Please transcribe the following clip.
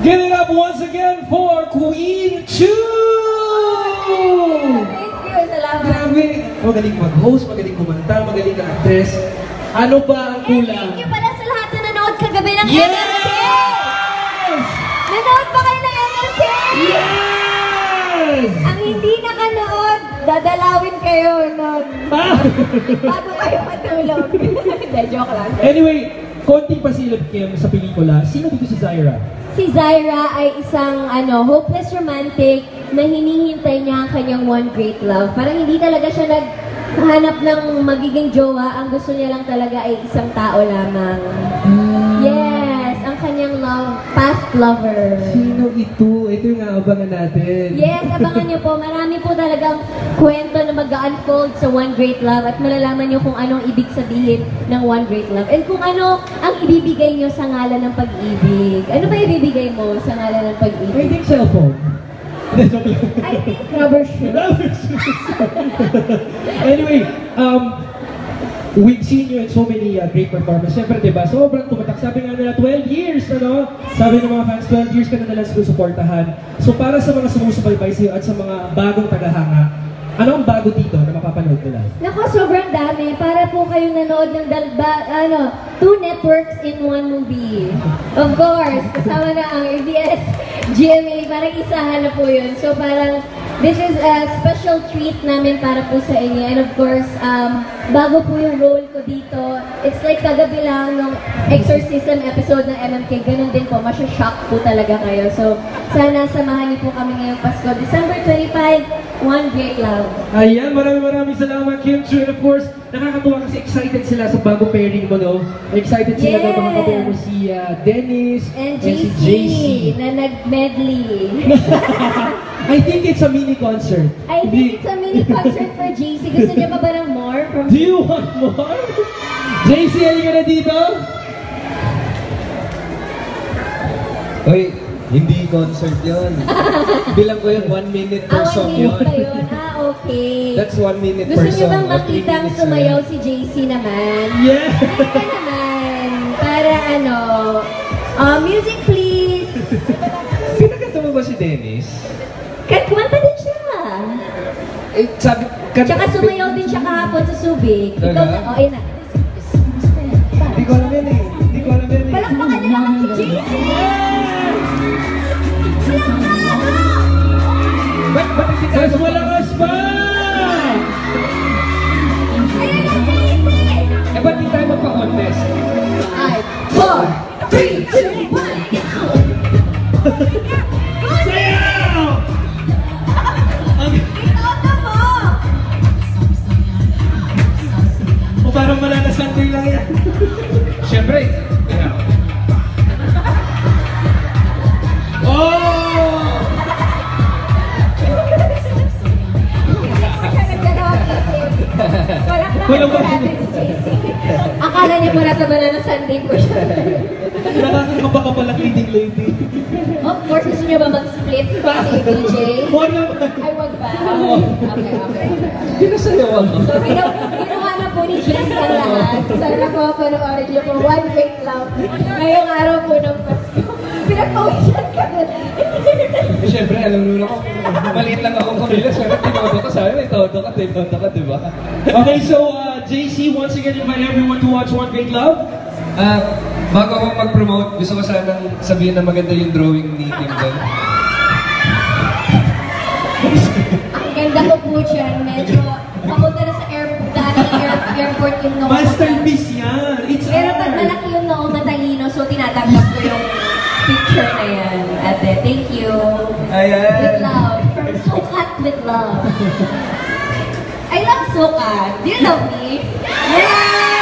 Give it up once again for Queen Chu! Thank you, salamat. Grabe, magaling mag-host, magaling kumanta, magaling na actress. Ano ba ang kulang? Thank you pala sa lahat na nanood kagabi ng Yes! MMK! Nanood ba kayo ng MMK? Yes! Ang hindi nakanood, dadalawin kayo nun. Bago kayo matulog. Hindi, joke lang. Anyway, konting pasilip Kim sa pelikula. Sino dito si Zyra? Si Zyra ay isang hopeless romantic na hinihintay niya ang kanyang one great love. Parang hindi talaga siya naghanap ng magiging jowa. Ang gusto niya lang talaga ay isang tao lamang. Yes, ang kanyang past lover. Sino ito? Ito yung aabangan natin. Yes, abangan niyo po. Marami po talagang kwento na mag-unfold sa One Great Love at malalaman niyo kung anong ibig sabihin ng One Great Love and kung ano ang ibibigay niyo sa ngalan ng pag-ibig. Ano ba ibibigay mo sa ngalan ng pag-ibig? I think cellphone. I think rubber shoes. Anyway, we've seen you in so many great performances. Siyempre, diba? Sobrang tumatak. Sabi nga nila, 12 years, ano? Sabi ng mga fans, 12 years ka na nalang suportahan. So, para sa mga sumusubaybay sa'yo at sa mga bagong tagahanga, ano ang bago dito na mapapanood nila? Naku, sobrang dami. Para po kayong nanood ng 2 networks in one movie. Of course, kasama na ang ABS, GMA, parang isahan na po yun. So parang, this is a special treat namin para po sa inyo. And of course, bago po yung role ko dito, it's like kagabi lang nung exorcism episode ng MMK, ganun din po, masya-shock po talaga kayo. So, sana samahan niyo po kami ngayong Pasko. December 25, One Great Love. Ayan, maraming salamat, Kim Chu. And of course, nakakatuwa kasi excited sila sa bago pairing mo, no? Excited sila na makakapair mo si Dennis and si JC na nag-medley. I think it's a mini concert. I think it's a mini concert for JC. Gusto niya pa ba ng more? Do you want more? JC, halika na dito. Hoy, hindi concert yun. Bilang ko yun, 1 minute per song 1 minute ba yun? Okay. That's 1 minute Gusto per song. niyo bang makitang sumayaw si JC naman? Yeah! Halika naman. Para music please. Pinagkanta mo ba si Dennis? Kumanta din siya. Eh, sabi... Tsaka sumayaw din siya kahapon sa Subic. Ikaw na, ayun na. Hindi ko alam yan eh. Hindi ko alam yan eh. Palakpakan niyo naman si JC. Ba't hindi tayo Mas malakas pa! Ayun na, JC! Eh, ba't hindi tayo magpa-contest? 5, 4, 3, 2, 1, go! Sayaw! Itoto mo! O parang malalasantoy lang yan. Siyempre. Yeah. Oh! Wala ba natin si JC? Akala niya pala sa banana sundae po siya. Nakakakaba ka pala leading lady. Of course, gusto niyo ba mag-split si DJ? Huwag naman. Ay, wag ba? Okay. Pinasayawan mo. So, ginawa na po ni Jess ang lahat. Sana po panoorin niyo po One Great Love. Ngayong araw po ng Pasko. Pinagpawisan ka na. Siyempre, alam mo na ako. Maliit lang ako kumilas. Pero tinodo ka sabi, may todo ka, di ba? Okay, so JC, once again, invite everyone to watch One Great Love. Bago ako mag-promote, gusto ko sanang sabihin na maganda yung drawing ni Kim doon. Ang ganda ko po dyan. Medyo papunta na sa airport yung noo. Masterpiece yan. It's Pero pag art. malaki yung noo, matalino, so tinatanggap ko yung picture na yan. Ate, thank you. Ayan. With love. From Sukat with love. I love Sukat. Do you love me? Yeah!